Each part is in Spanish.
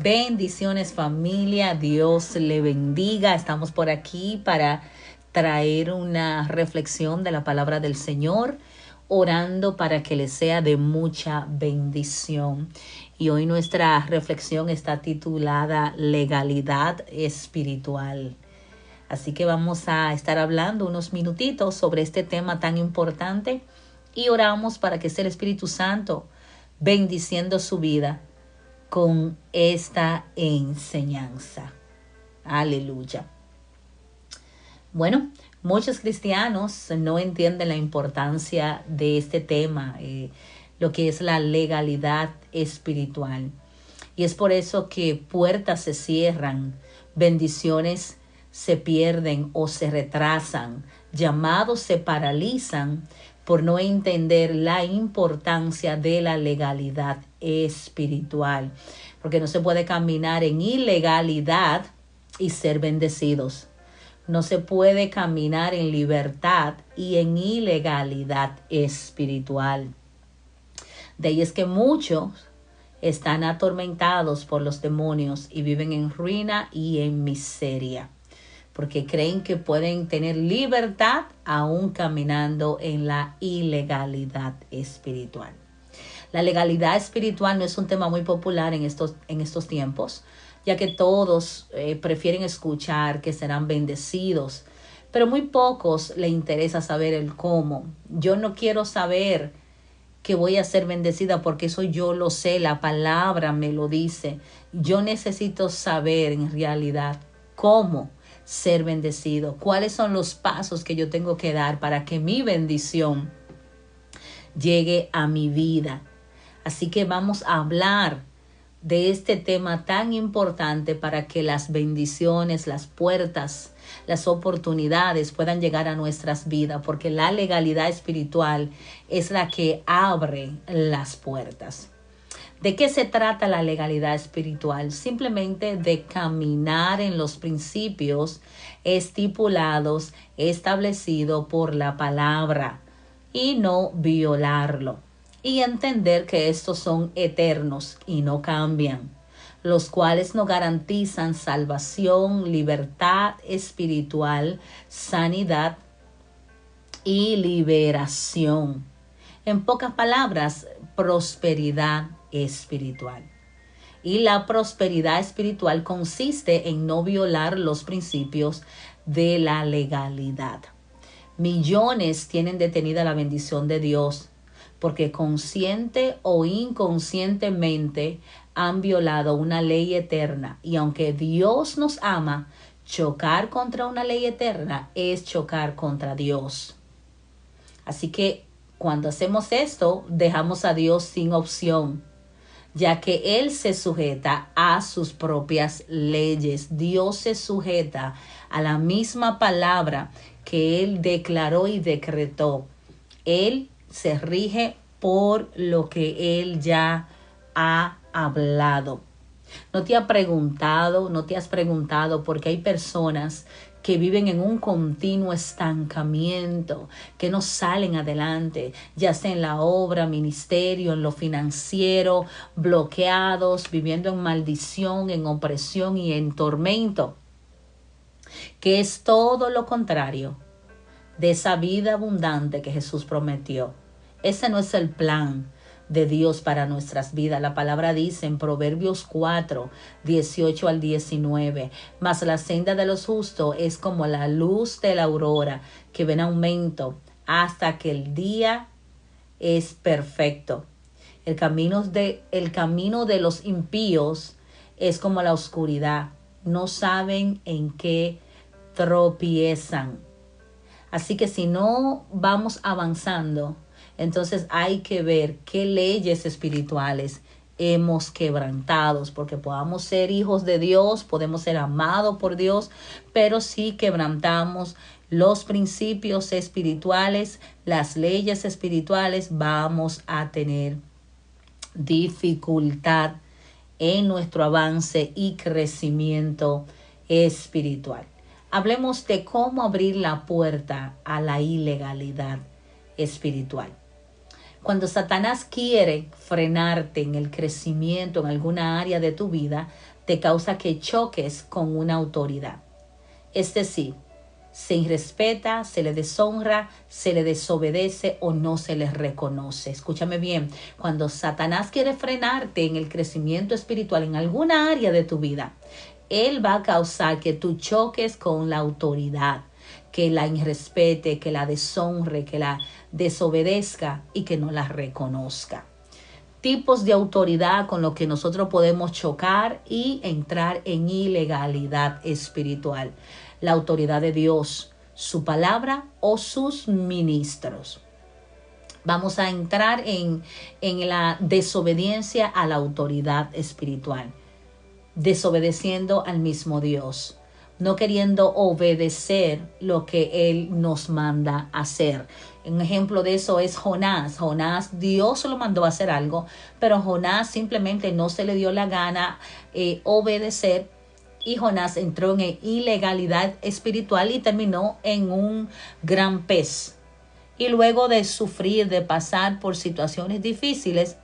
Bendiciones familia, Dios le bendiga. Estamos por aquí para traer una reflexión de la palabra del Señor, orando para que le sea de mucha bendición. Y hoy nuestra reflexión está titulada Legalidad Espiritual. Así que vamos a estar hablando unos minutitos sobre este tema tan importante y oramos para que sea el Espíritu Santo bendiciendo su vida con esta enseñanza. Aleluya. Bueno, muchos cristianos no entienden la importancia de este tema, lo que es la legalidad espiritual. Y es por eso que puertas se cierran, bendiciones se pierden o se retrasan, llamados se paralizan por no entender la importancia de la legalidad espiritual. Porque no se puede caminar en ilegalidad y ser bendecidos. No se puede caminar en libertad y en ilegalidad espiritual. De ahí es que muchos están atormentados por los demonios y viven en ruina y en miseria, porque creen que pueden tener libertad aún caminando en la ilegalidad espiritual. La legalidad espiritual no es un tema muy popular en estos tiempos, ya que todos prefieren escuchar que serán bendecidos, pero muy pocos les interesa saber el cómo. Yo no quiero saber que voy a ser bendecida porque eso yo lo sé, la palabra me lo dice. Yo necesito saber en realidad cómo ser bendecido, cuáles son los pasos que yo tengo que dar para que mi bendición llegue a mi vida. Así que vamos a hablar de este tema tan importante para que las bendiciones, las puertas, las oportunidades puedan llegar a nuestras vidas, porque la legalidad espiritual es la que abre las puertas. ¿De qué se trata la legalidad espiritual? Simplemente de caminar en los principios estipulados, establecidos por la palabra y no violarlo. Y entender que estos son eternos y no cambian, los cuales nos garantizan salvación, libertad espiritual, sanidad y liberación. En pocas palabras, prosperidad espiritual. Y la prosperidad espiritual consiste en no violar los principios de la legalidad. Millones tienen detenida la bendición de Dios porque consciente o inconscientemente han violado una ley eterna. Y aunque Dios nos ama, chocar contra una ley eterna es chocar contra Dios. Así que cuando hacemos esto, dejamos a Dios sin opción, ya que Él se sujeta a sus propias leyes. Dios se sujeta a la misma palabra que Él declaró y decretó. Él se rige por lo que Él ya ha hablado. ¿No te has preguntado porque hay personas que viven en un continuo estancamiento, que no salen adelante, ya sea en la obra, ministerio, en lo financiero, bloqueados, viviendo en maldición, en opresión y en tormento? Que es todo lo contrario de esa vida abundante que Jesús prometió. Ese no es el plan de Dios para nuestras vidas. La palabra dice en Proverbios 4, 18 al 19, mas la senda de los justos es como la luz de la aurora, que va en aumento hasta que el día es perfecto. El camino de los impíos es como la oscuridad. No saben en qué tropiezan. Así que si no vamos avanzando, entonces hay que ver qué leyes espirituales hemos quebrantado, porque podamos ser hijos de Dios, podemos ser amados por Dios, pero si quebrantamos los principios espirituales, las leyes espirituales, vamos a tener dificultad en nuestro avance y crecimiento espiritual. Hablemos de cómo abrir la puerta a la ilegalidad espiritual. Cuando Satanás quiere frenarte en el crecimiento en alguna área de tu vida, te causa que choques con una autoridad. Es decir, se irrespeta, se le deshonra, se le desobedece o no se le reconoce. Escúchame bien, cuando Satanás quiere frenarte en el crecimiento espiritual en alguna área de tu vida, él va a causar que tú choques con la autoridad, que la irrespete, que la deshonre, que la desobedezca y que no la reconozca. Tipos de autoridad con los que nosotros podemos chocar y entrar en ilegalidad espiritual. La autoridad de Dios, su palabra o sus ministros. Vamos a entrar en la desobediencia a la autoridad espiritual. Desobedeciendo al mismo Dios, no queriendo obedecer lo que Él nos manda hacer. Un ejemplo de eso es Jonás. Jonás, Dios lo mandó a hacer algo, pero Jonás simplemente no se le dio la gana obedecer, y Jonás entró en ilegalidad espiritual y terminó en un gran pez. Y luego de sufrir, de pasar por situaciones difíciles,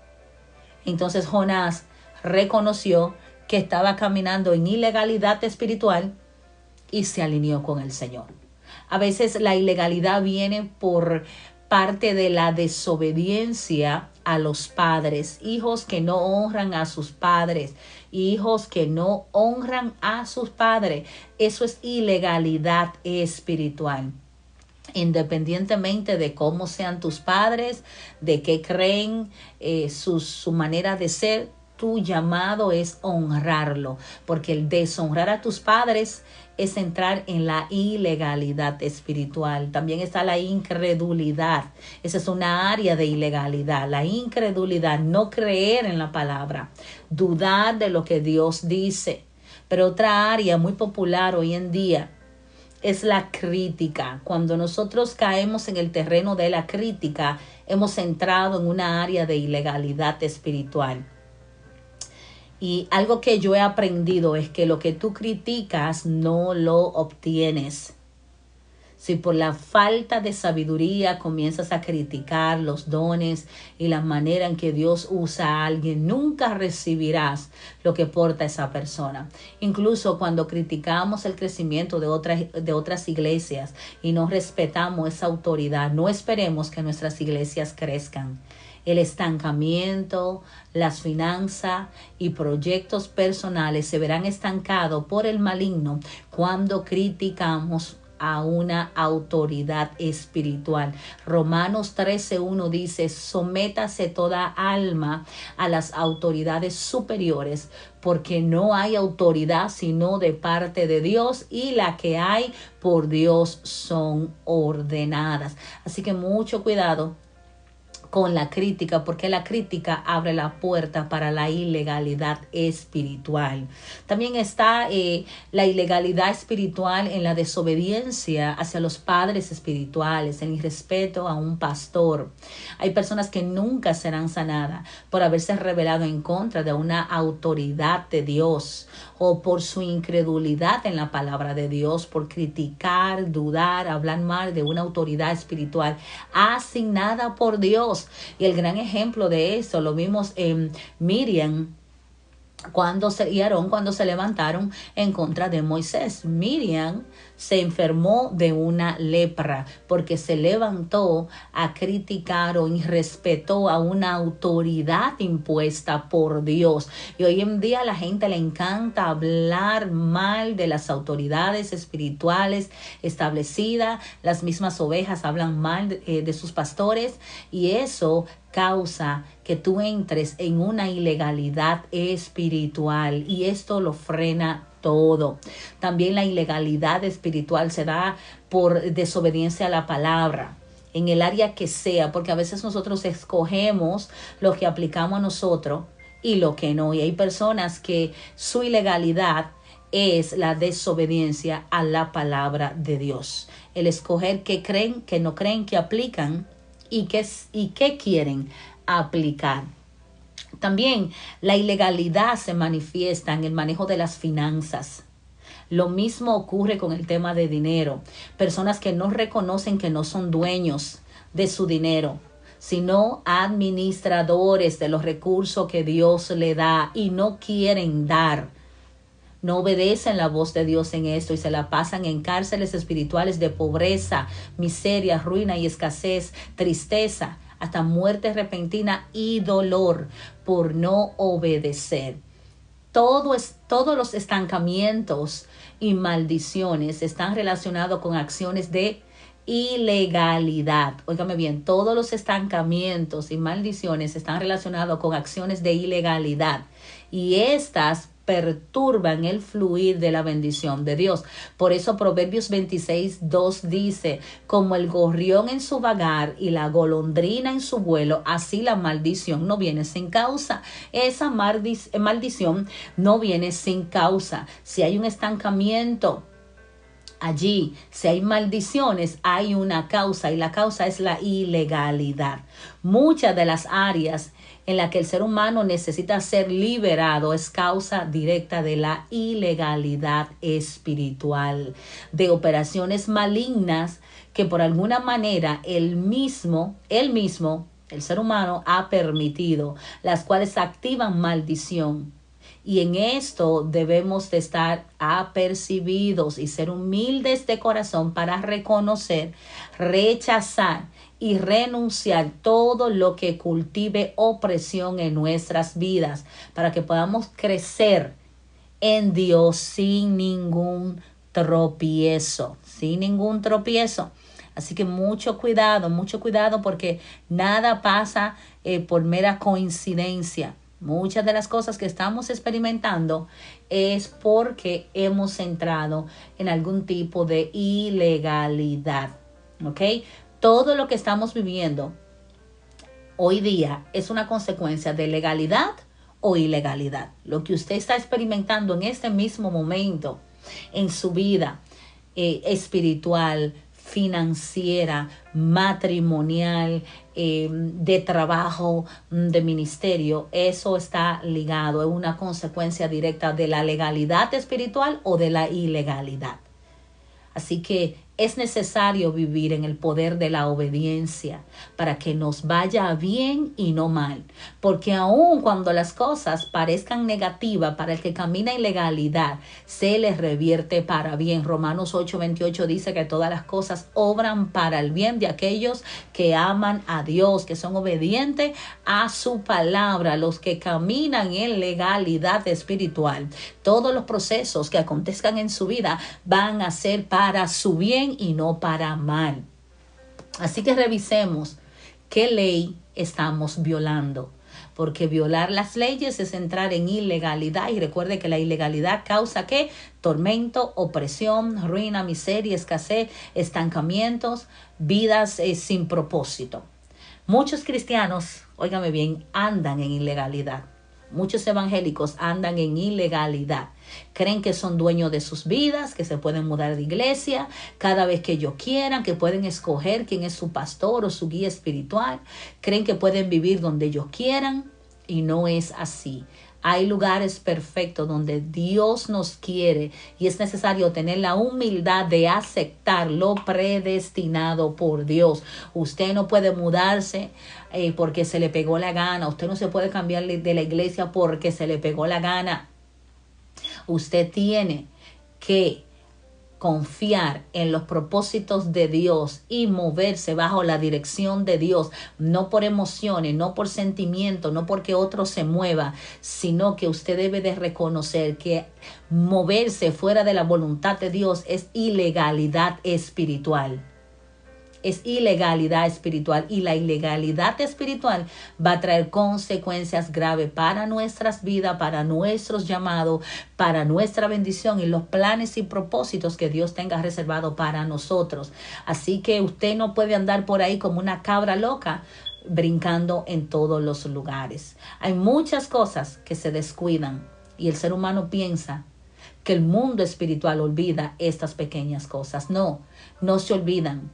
entonces Jonás reconoció que estaba caminando en ilegalidad espiritual y se alineó con el Señor. A veces la ilegalidad viene por parte de la desobediencia a los padres, hijos que no honran a sus padres, hijos que no honran a sus padres. Eso es ilegalidad espiritual. Independientemente de cómo sean tus padres, de qué creen, su manera de ser, tu llamado es honrarlo, porque el deshonrar a tus padres es entrar en la ilegalidad espiritual. También está la incredulidad. Esa es una área de ilegalidad. La incredulidad, no creer en la palabra, dudar de lo que Dios dice. Pero otra área muy popular hoy en día es la crítica. Cuando nosotros caemos en el terreno de la crítica, hemos entrado en una área de ilegalidad espiritual. Y algo que yo he aprendido es que lo que tú criticas no lo obtienes. Si por la falta de sabiduría comienzas a criticar los dones y la manera en que Dios usa a alguien, nunca recibirás lo que porta esa persona. Incluso cuando criticamos el crecimiento de otras iglesias y no respetamos esa autoridad, no esperemos que nuestras iglesias crezcan. El estancamiento, las finanzas y proyectos personales se verán estancados por el maligno cuando criticamos a una autoridad espiritual. Romanos 13:1 dice: sométase toda alma a las autoridades superiores, porque no hay autoridad sino de parte de Dios, y la que hay por Dios son ordenadas. Así que mucho cuidado con la crítica, porque la crítica abre la puerta para la ilegalidad espiritual. También está la ilegalidad espiritual en la desobediencia hacia los padres espirituales, en irrespeto a un pastor. Hay personas que nunca serán sanadas por haberse rebelado en contra de una autoridad de Dios, o por su incredulidad en la palabra de Dios, por criticar, dudar, hablar mal de una autoridad espiritual asignada por Dios. Y el gran ejemplo de eso lo vimos en Miriam y Aarón cuando se levantaron en contra de Moisés. Miriam se enfermó de una lepra porque se levantó a criticar o irrespetó a una autoridad impuesta por Dios. Y hoy en día a la gente le encanta hablar mal de las autoridades espirituales establecidas. Las mismas ovejas hablan mal de sus pastores, y eso causa que tú entres en una ilegalidad espiritual, y esto lo frena todo. También la ilegalidad espiritual se da por desobediencia a la palabra, en el área que sea, porque a veces nosotros escogemos lo que aplicamos a nosotros y lo que no. Y hay personas que su ilegalidad es la desobediencia a la palabra de Dios. El escoger qué creen, qué no creen, qué aplican y qué quieren aplicar. También la ilegalidad se manifiesta en el manejo de las finanzas. Lo mismo ocurre con el tema de dinero. Personas que no reconocen que no son dueños de su dinero, sino administradores de los recursos que Dios le da y no quieren dar. No obedecen la voz de Dios en esto y se la pasan en cárceles espirituales de pobreza, miseria, ruina y escasez, tristeza, hasta muerte repentina y dolor por no obedecer. Todos los estancamientos y maldiciones están relacionados con acciones de ilegalidad. Óigame bien, todos los estancamientos y maldiciones están relacionados con acciones de ilegalidad. Y estas perturban el fluir de la bendición de Dios. Por eso Proverbios 26:2 dice, como el gorrión en su vagar y la golondrina en su vuelo, así la maldición no viene sin causa. Esa maldición no viene sin causa. Si hay un estancamiento allí, si hay maldiciones, hay una causa y la causa es la ilegalidad. Muchas de las áreas en la que el ser humano necesita ser liberado es causa directa de la ilegalidad espiritual, de operaciones malignas que por alguna manera el ser humano ha permitido, las cuales activan maldición. Y en esto debemos de estar apercibidos y ser humildes de corazón para reconocer, rechazar y renunciar todo lo que cultive opresión en nuestras vidas para que podamos crecer en Dios sin ningún tropiezo, Así que mucho cuidado porque nada pasa por mera coincidencia. Muchas de las cosas que estamos experimentando es porque hemos entrado en algún tipo de ilegalidad, ¿ok? Todo lo que estamos viviendo hoy día es una consecuencia de legalidad o ilegalidad. Lo que usted está experimentando en este mismo momento en su vida espiritual, financiera, matrimonial, de trabajo, de ministerio, eso está ligado, es una consecuencia directa de la legalidad espiritual o de la ilegalidad. Así que es necesario vivir en el poder de la obediencia para que nos vaya bien y no mal. Porque aun cuando las cosas parezcan negativas para el que camina en legalidad, se les revierte para bien. Romanos 8:28 dice que todas las cosas obran para el bien de aquellos que aman a Dios, que son obedientes a su palabra, los que caminan en legalidad espiritual. Todos los procesos que acontezcan en su vida van a ser para su bien y no para mal. Así que revisemos qué ley estamos violando, porque violar las leyes es entrar en ilegalidad y recuerde que la ilegalidad causa ¿qué? Tormento, opresión, ruina, miseria, escasez, estancamientos, vidas sin propósito. Muchos cristianos, óigame bien, andan en ilegalidad. Muchos evangélicos andan en ilegalidad. Creen que son dueños de sus vidas, que se pueden mudar de iglesia cada vez que ellos quieran, que pueden escoger quién es su pastor o su guía espiritual. Creen que pueden vivir donde ellos quieran y no es así. Hay lugares perfectos donde Dios nos quiere y es necesario tener la humildad de aceptar lo predestinado por Dios. Usted no puede mudarse porque se le pegó la gana. Usted no se puede cambiar de la iglesia porque se le pegó la gana. Usted tiene que confiar en los propósitos de Dios y moverse bajo la dirección de Dios, no por emociones, no por sentimientos, no porque otro se mueva, sino que usted debe de reconocer que moverse fuera de la voluntad de Dios es ilegalidad espiritual. Es ilegalidad espiritual y la ilegalidad espiritual va a traer consecuencias graves para nuestras vidas, para nuestros llamados, para nuestra bendición y los planes y propósitos que Dios tenga reservado para nosotros. Así que usted no puede andar por ahí como una cabra loca brincando en todos los lugares. Hay muchas cosas que se descuidan y el ser humano piensa que el mundo espiritual olvida estas pequeñas cosas. No se olvidan.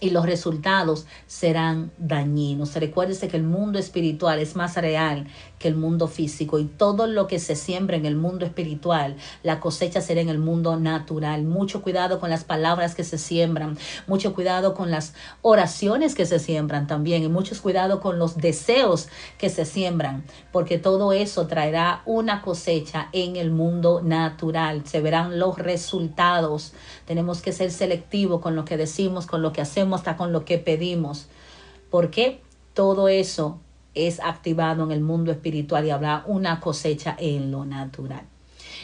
y los resultados serán dañinos. Recuérdese que el mundo espiritual es más real que el mundo físico, y todo lo que se siembra en el mundo espiritual, la cosecha será en el mundo natural. Mucho cuidado con las palabras que se siembran, mucho cuidado con las oraciones que se siembran también, y mucho cuidado con los deseos que se siembran, porque todo eso traerá una cosecha en el mundo natural. Se verán los resultados. Tenemos que ser selectivos con lo que decimos, con lo que hacemos, hasta con lo que pedimos, porque todo eso es activado en el mundo espiritual y habrá una cosecha en lo natural.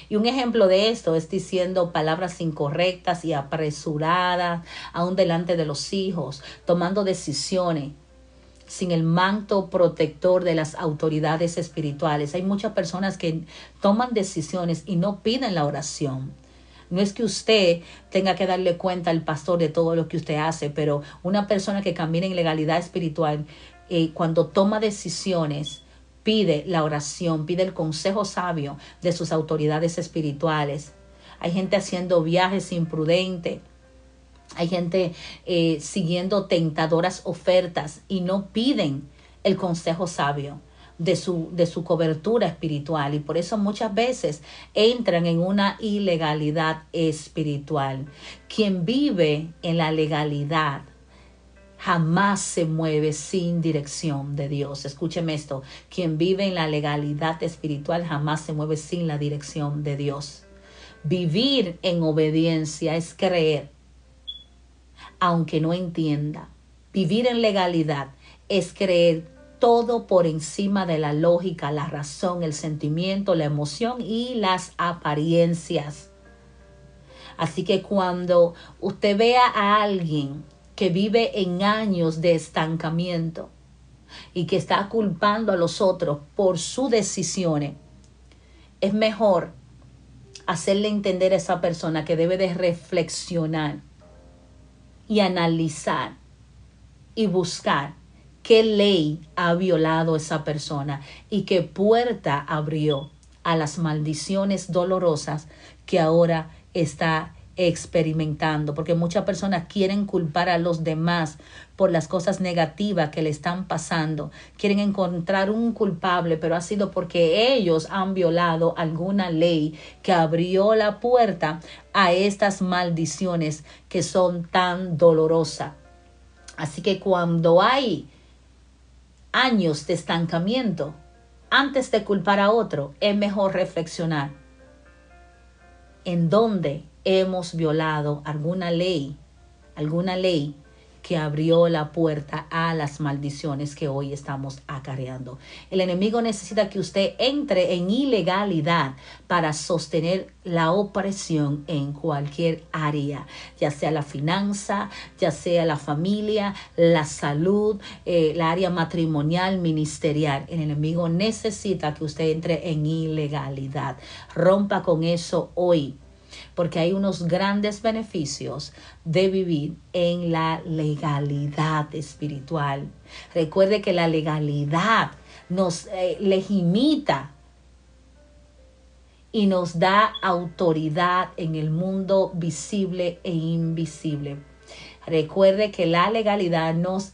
Y un ejemplo de esto es diciendo palabras incorrectas y apresuradas, aún delante de los hijos, tomando decisiones sin el manto protector de las autoridades espirituales. Hay muchas personas que toman decisiones y no piden la oración. No es que usted tenga que darle cuenta al pastor de todo lo que usted hace, pero una persona que camina en legalidad espiritual, cuando toma decisiones, pide la oración, pide el consejo sabio de sus autoridades espirituales. Hay gente haciendo viajes imprudentes. Hay gente siguiendo tentadoras ofertas y no piden el consejo sabio de su cobertura espiritual, y por eso muchas veces entran en una ilegalidad espiritual. Quien vive en la legalidad jamás se mueve sin dirección de Dios. Escúcheme esto: quien vive en la legalidad espiritual jamás se mueve sin la dirección de Dios. Vivir en obediencia es creer aunque no entienda. Vivir en legalidad es creer todo por encima de la lógica, la razón, el sentimiento, la emoción y las apariencias. Así que cuando usted vea a alguien que vive en años de estancamiento y que está culpando a los otros por sus decisiones, es mejor hacerle entender a esa persona que debe de reflexionar y analizar y buscar qué ley ha violado esa persona y qué puerta abrió a las maldiciones dolorosas que ahora está experimentando, porque muchas personas quieren culpar a los demás por las cosas negativas que le están pasando, quieren encontrar un culpable, pero ha sido porque ellos han violado alguna ley que abrió la puerta a estas maldiciones que son tan dolorosas. Así que cuando hay años de estancamiento, antes de culpar a otro, es mejor reflexionar en dónde hemos violado alguna ley que abrió la puerta a las maldiciones que hoy estamos acarreando. El enemigo necesita que usted entre en ilegalidad para sostener la opresión en cualquier área, ya sea la finanza, ya sea la familia, la salud, la área matrimonial, ministerial. El enemigo necesita que usted entre en ilegalidad. Rompa con eso hoy, porque hay unos grandes beneficios de vivir en la legalidad espiritual. Recuerde que la legalidad nos legimita y nos da autoridad en el mundo visible e invisible. Recuerde que la legalidad nos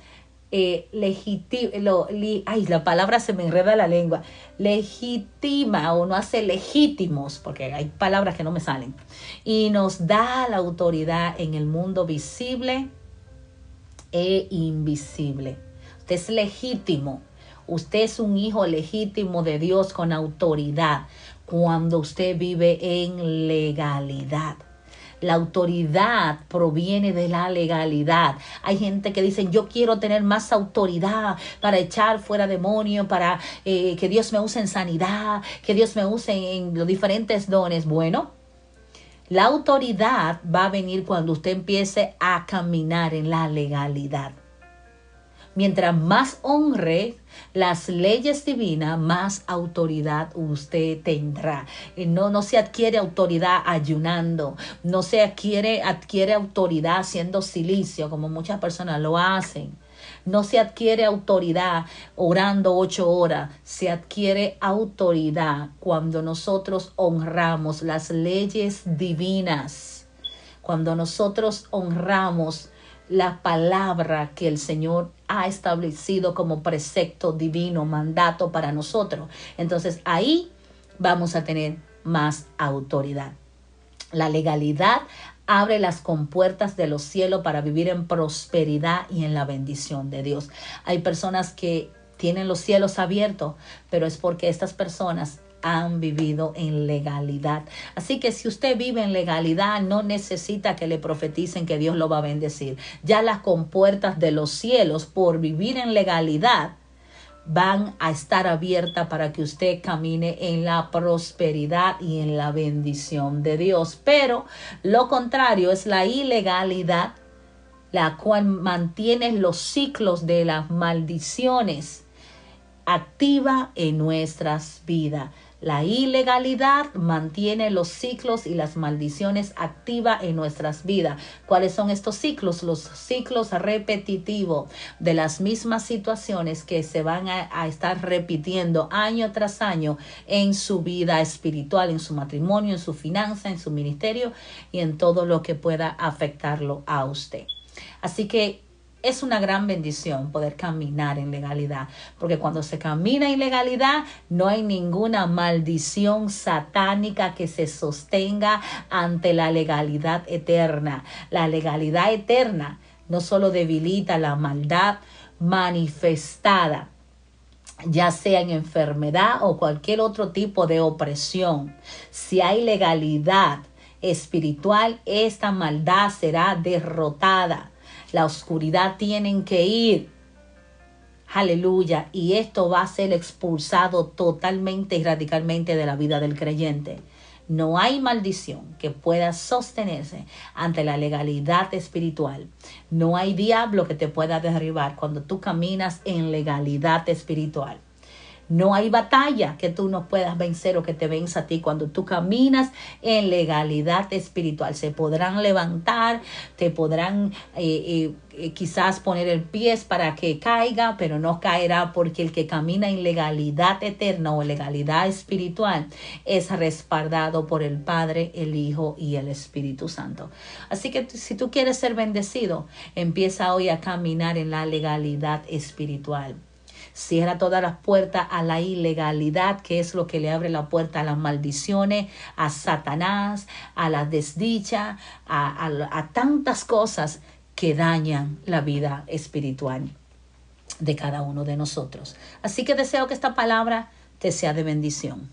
la palabra se me enreda la lengua, legitima o nos hace legítimos, porque hay palabras que no me salen, y nos da la autoridad en el mundo visible e invisible. Usted es legítimo, usted es un hijo legítimo de Dios con autoridad cuando usted vive en legalidad. La autoridad proviene de la legalidad. Hay gente que dice: yo quiero tener más autoridad para echar fuera demonios, para que Dios me use en sanidad, que Dios me use en los diferentes dones. Bueno, la autoridad va a venir cuando usted empiece a caminar en la legalidad. Mientras más honre las leyes divinas, más autoridad usted tendrá. No se adquiere autoridad ayunando, no se adquiere autoridad haciendo silicio, como muchas personas lo hacen. No se adquiere autoridad orando 8 horas, se adquiere autoridad cuando nosotros honramos las leyes divinas, cuando nosotros honramos la palabra que el Señor ha establecido como precepto divino, mandato para nosotros. Entonces ahí vamos a tener más autoridad. La legalidad abre las compuertas de los cielos para vivir en prosperidad y en la bendición de Dios. Hay personas que tienen los cielos abiertos, pero es porque estas personas han vivido en legalidad. Así que si usted vive en legalidad, no necesita que le profeticen que Dios lo va a bendecir. Ya las compuertas de los cielos, por vivir en legalidad, van a estar abiertas para que usted camine en la prosperidad y en la bendición de Dios. Pero lo contrario es la ilegalidad, la cual mantiene los ciclos de las maldiciones activa en nuestras vidas. La ilegalidad mantiene los ciclos y las maldiciones activas en nuestras vidas. ¿Cuáles son estos ciclos? Los ciclos repetitivos de las mismas situaciones que se van a estar repitiendo año tras año en su vida espiritual, en su matrimonio, en su finanza, en su ministerio y en todo lo que pueda afectarlo a usted. Así que es una gran bendición poder caminar en legalidad, porque cuando se camina en legalidad no hay ninguna maldición satánica que se sostenga ante la legalidad eterna. La legalidad eterna no solo debilita la maldad manifestada, ya sea en enfermedad o cualquier otro tipo de opresión. Si hay legalidad espiritual, esta maldad será derrotada. La oscuridad tienen que ir. Aleluya. Y esto va a ser expulsado totalmente y radicalmente de la vida del creyente. No hay maldición que pueda sostenerse ante la legalidad espiritual. No hay diablo que te pueda derribar cuando tú caminas en legalidad espiritual. No hay batalla que tú no puedas vencer o que te venza a ti cuando tú caminas en legalidad espiritual. Se podrán levantar, te podrán quizás poner el pie para que caiga, pero no caerá, porque el que camina en legalidad eterna o legalidad espiritual es respaldado por el Padre, el Hijo y el Espíritu Santo. Así que si tú quieres ser bendecido, empieza hoy a caminar en la legalidad espiritual. Cierra todas las puertas a la ilegalidad, que es lo que le abre la puerta a las maldiciones, a Satanás, a la desdicha, a tantas cosas que dañan la vida espiritual de cada uno de nosotros. Así que deseo que esta palabra te sea de bendición.